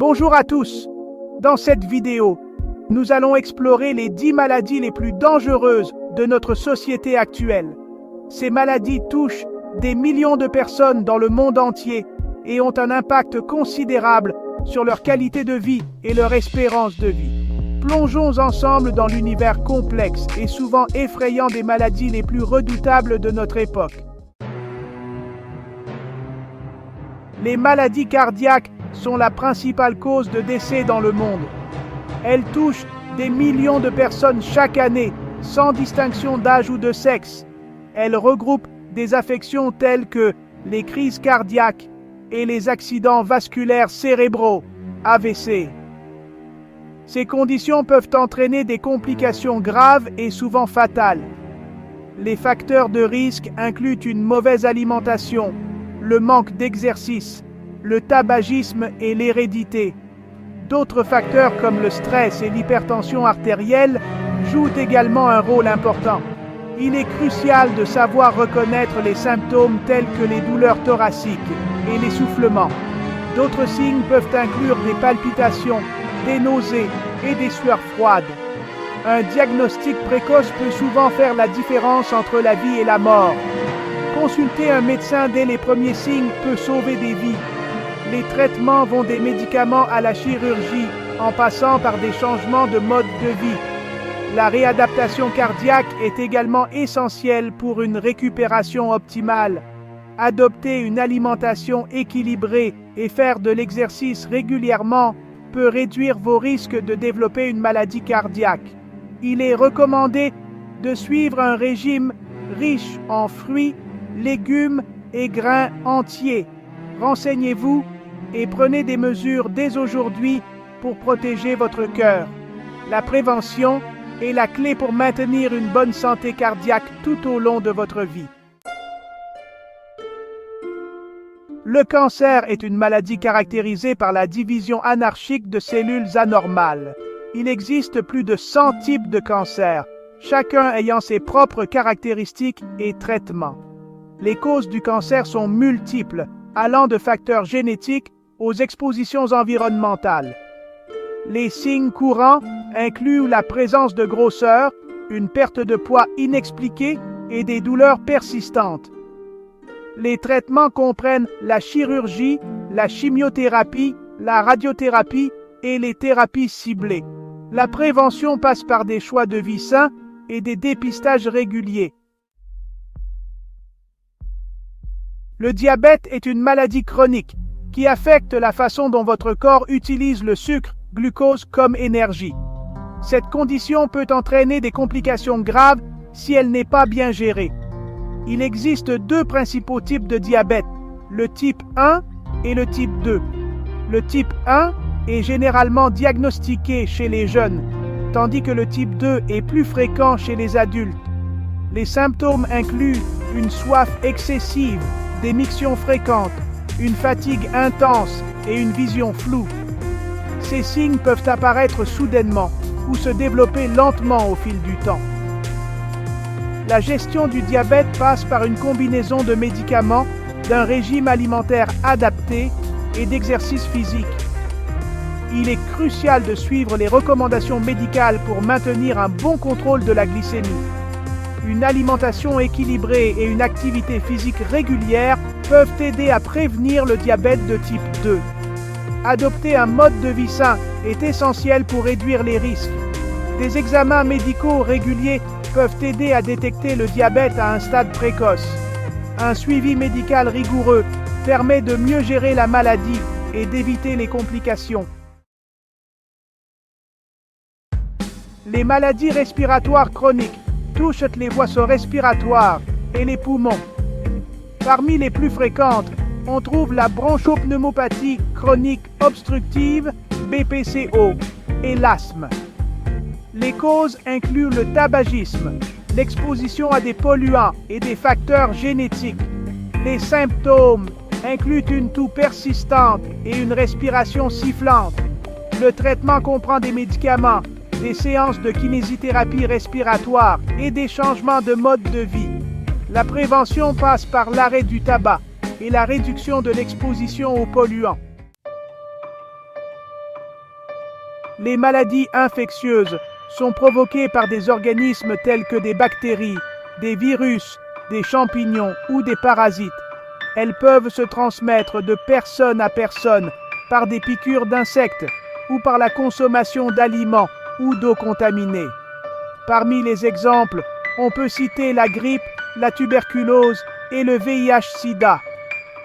Bonjour à tous. Dans cette vidéo, nous allons explorer les 10 maladies les plus dangereuses de notre société actuelle. Ces maladies touchent des millions de personnes dans le monde entier et ont un impact considérable sur leur qualité de vie et leur espérance de vie. Plongeons ensemble dans l'univers complexe et souvent effrayant des maladies les plus redoutables de notre époque. Les maladies cardiaques sont la principale cause de décès dans le monde. Elles touchent des millions de personnes chaque année, sans distinction d'âge ou de sexe. Elles regroupent des affections telles que les crises cardiaques et les accidents vasculaires cérébraux, AVC. Ces conditions peuvent entraîner des complications graves et souvent fatales. Les facteurs de risque incluent une mauvaise alimentation, le manque d'exercice, le tabagisme et l'hérédité. D'autres facteurs comme le stress et l'hypertension artérielle jouent également un rôle important. Il est crucial de savoir reconnaître les symptômes tels que les douleurs thoraciques et l'essoufflement. D'autres signes peuvent inclure des palpitations, des nausées et des sueurs froides. Un diagnostic précoce peut souvent faire la différence entre la vie et la mort. Consulter un médecin dès les premiers signes peut sauver des vies. Les traitements vont des médicaments à la chirurgie, en passant par des changements de mode de vie. La réadaptation cardiaque est également essentielle pour une récupération optimale. Adopter une alimentation équilibrée et faire de l'exercice régulièrement peut réduire vos risques de développer une maladie cardiaque. Il est recommandé de suivre un régime riche en fruits, légumes et grains entiers. Renseignez-vous et prenez des mesures dès aujourd'hui pour protéger votre cœur. La prévention est la clé pour maintenir une bonne santé cardiaque tout au long de votre vie. Le cancer est une maladie caractérisée par la division anarchique de cellules anormales. Il existe plus de 100 types de cancers, chacun ayant ses propres caractéristiques et traitements. Les causes du cancer sont multiples, allant de facteurs génétiques aux expositions environnementales. Les signes courants incluent la présence de grosseur, une perte de poids inexpliquée et des douleurs persistantes. Les traitements comprennent la chirurgie, la chimiothérapie, la radiothérapie et les thérapies ciblées. La prévention passe par des choix de vie sains et des dépistages réguliers. Le diabète est une maladie chronique qui affecte la façon dont votre corps utilise le sucre, glucose comme énergie. Cette condition peut entraîner des complications graves si elle n'est pas bien gérée. Il existe deux principaux types de diabète, le type 1 et le type 2. Le type 1 est généralement diagnostiqué chez les jeunes, tandis que le type 2 est plus fréquent chez les adultes. Les symptômes incluent une soif excessive, des mictions fréquentes, une fatigue intense et une vision floue. Ces signes peuvent apparaître soudainement ou se développer lentement au fil du temps. La gestion du diabète passe par une combinaison de médicaments, d'un régime alimentaire adapté et d'exercice physique. Il est crucial de suivre les recommandations médicales pour maintenir un bon contrôle de la glycémie. Une alimentation équilibrée et une activité physique régulière peuvent aider à prévenir le diabète de type 2. Adopter un mode de vie sain est essentiel pour réduire les risques. Des examens médicaux réguliers peuvent aider à détecter le diabète à un stade précoce. Un suivi médical rigoureux permet de mieux gérer la maladie et d'éviter les complications. Les maladies respiratoires chroniques touchent les voies respiratoires et les poumons. Parmi les plus fréquentes, on trouve la bronchopneumopathie chronique obstructive, BPCO, et l'asthme. Les causes incluent le tabagisme, l'exposition à des polluants et des facteurs génétiques. Les symptômes incluent une toux persistante et une respiration sifflante. Le traitement comprend des médicaments, des séances de kinésithérapie respiratoire et des changements de mode de vie. La prévention passe par l'arrêt du tabac et la réduction de l'exposition aux polluants. Les maladies infectieuses sont provoquées par des organismes tels que des bactéries, des virus, des champignons ou des parasites. Elles peuvent se transmettre de personne à personne par des piqûres d'insectes ou par la consommation d'aliments ou d'eau contaminée. Parmi les exemples, on peut citer la grippe, la tuberculose et le VIH-Sida.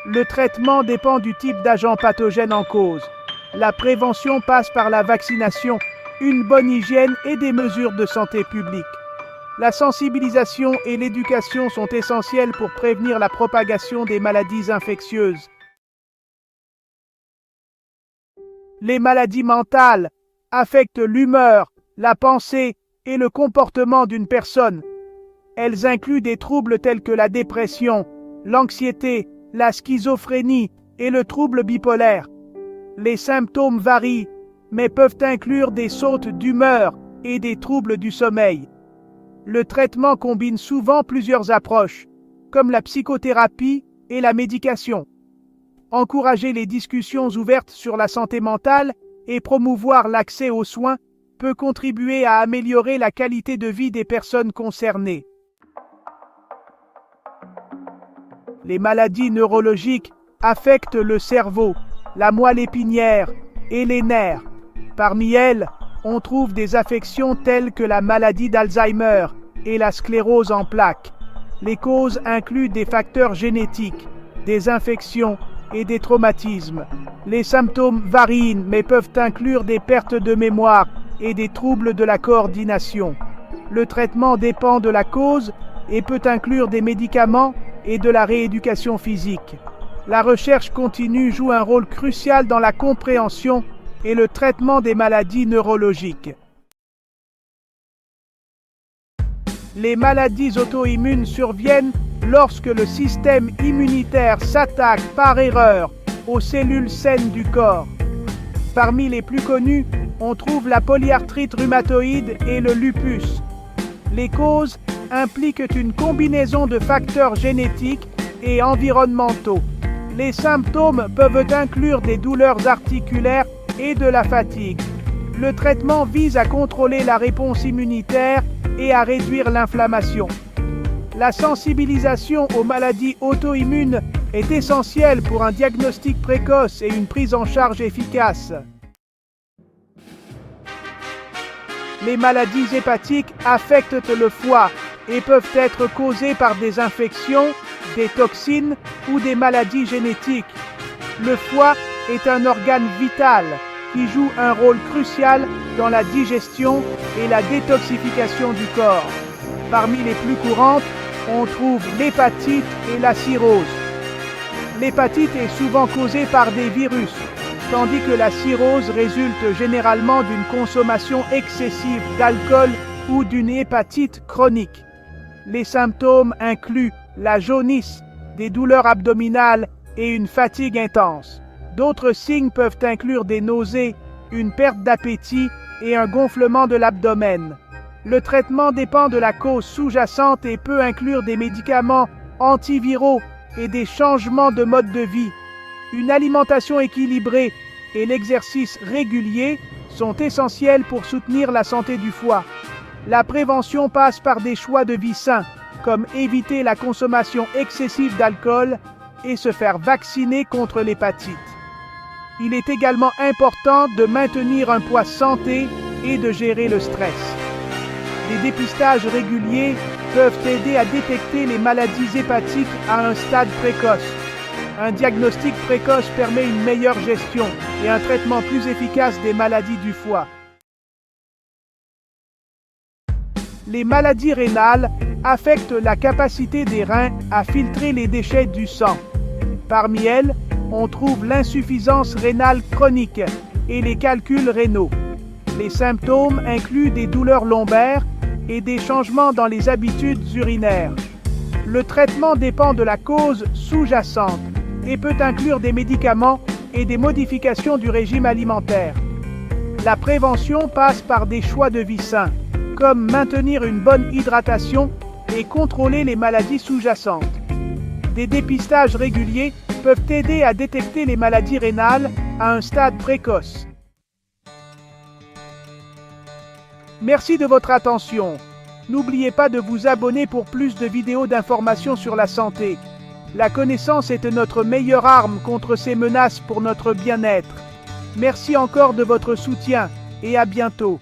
Le traitement dépend du type d'agent pathogène en cause. La prévention passe par la vaccination, une bonne hygiène et des mesures de santé publique. La sensibilisation et l'éducation sont essentielles pour prévenir la propagation des maladies infectieuses. Les maladies mentales affectent l'humeur, la pensée et le comportement d'une personne. Elles incluent des troubles tels que la dépression, l'anxiété, la schizophrénie et le trouble bipolaire. Les symptômes varient, mais peuvent inclure des sautes d'humeur et des troubles du sommeil. Le traitement combine souvent plusieurs approches, comme la psychothérapie et la médication. Encourager les discussions ouvertes sur la santé mentale et promouvoir l'accès aux soins peut contribuer à améliorer la qualité de vie des personnes concernées. Les maladies neurologiques affectent le cerveau, la moelle épinière et les nerfs. Parmi elles, on trouve des affections telles que la maladie d'Alzheimer et la sclérose en plaques. Les causes incluent des facteurs génétiques, des infections et des traumatismes. Les symptômes varient mais peuvent inclure des pertes de mémoire et des troubles de la coordination. Le traitement dépend de la cause et peut inclure des médicaments et de la rééducation physique. La recherche continue joue un rôle crucial dans la compréhension et le traitement des maladies neurologiques. Les maladies auto-immunes surviennent lorsque le système immunitaire s'attaque par erreur aux cellules saines du corps. Parmi les plus connus, on trouve la polyarthrite rhumatoïde et le lupus. Les causes impliquent une combinaison de facteurs génétiques et environnementaux. Les symptômes peuvent inclure des douleurs articulaires et de la fatigue. Le traitement vise à contrôler la réponse immunitaire et à réduire l'inflammation. La sensibilisation aux maladies auto-immunes est essentielle pour un diagnostic précoce et une prise en charge efficace. Les maladies hépatiques affectent le foie et peuvent être causées par des infections, des toxines ou des maladies génétiques. Le foie est un organe vital qui joue un rôle crucial dans la digestion et la détoxification du corps. Parmi les plus courantes, on trouve l'hépatite et la cirrhose. L'hépatite est souvent causée par des virus, tandis que la cirrhose résulte généralement d'une consommation excessive d'alcool ou d'une hépatite chronique. Les symptômes incluent la jaunisse, des douleurs abdominales et une fatigue intense. D'autres signes peuvent inclure des nausées, une perte d'appétit et un gonflement de l'abdomen. Le traitement dépend de la cause sous-jacente et peut inclure des médicaments antiviraux et des changements de mode de vie. Une alimentation équilibrée et l'exercice régulier sont essentiels pour soutenir la santé du foie. La prévention passe par des choix de vie sains, comme éviter la consommation excessive d'alcool et se faire vacciner contre l'hépatite. Il est également important de maintenir un poids santé et de gérer le stress. Les dépistages réguliers peuvent aider à détecter les maladies hépatiques à un stade précoce. Un diagnostic précoce permet une meilleure gestion et un traitement plus efficace des maladies du foie. Les maladies rénales affectent la capacité des reins à filtrer les déchets du sang. Parmi elles, on trouve l'insuffisance rénale chronique et les calculs rénaux. Les symptômes incluent des douleurs lombaires et des changements dans les habitudes urinaires. Le traitement dépend de la cause sous-jacente et peut inclure des médicaments et des modifications du régime alimentaire. La prévention passe par des choix de vie sains, comme maintenir une bonne hydratation et contrôler les maladies sous-jacentes. Des dépistages réguliers peuvent aider à détecter les maladies rénales à un stade précoce. Merci de votre attention. N'oubliez pas de vous abonner pour plus de vidéos d'informations sur la santé. La connaissance est notre meilleure arme contre ces menaces pour notre bien-être. Merci encore de votre soutien et à bientôt.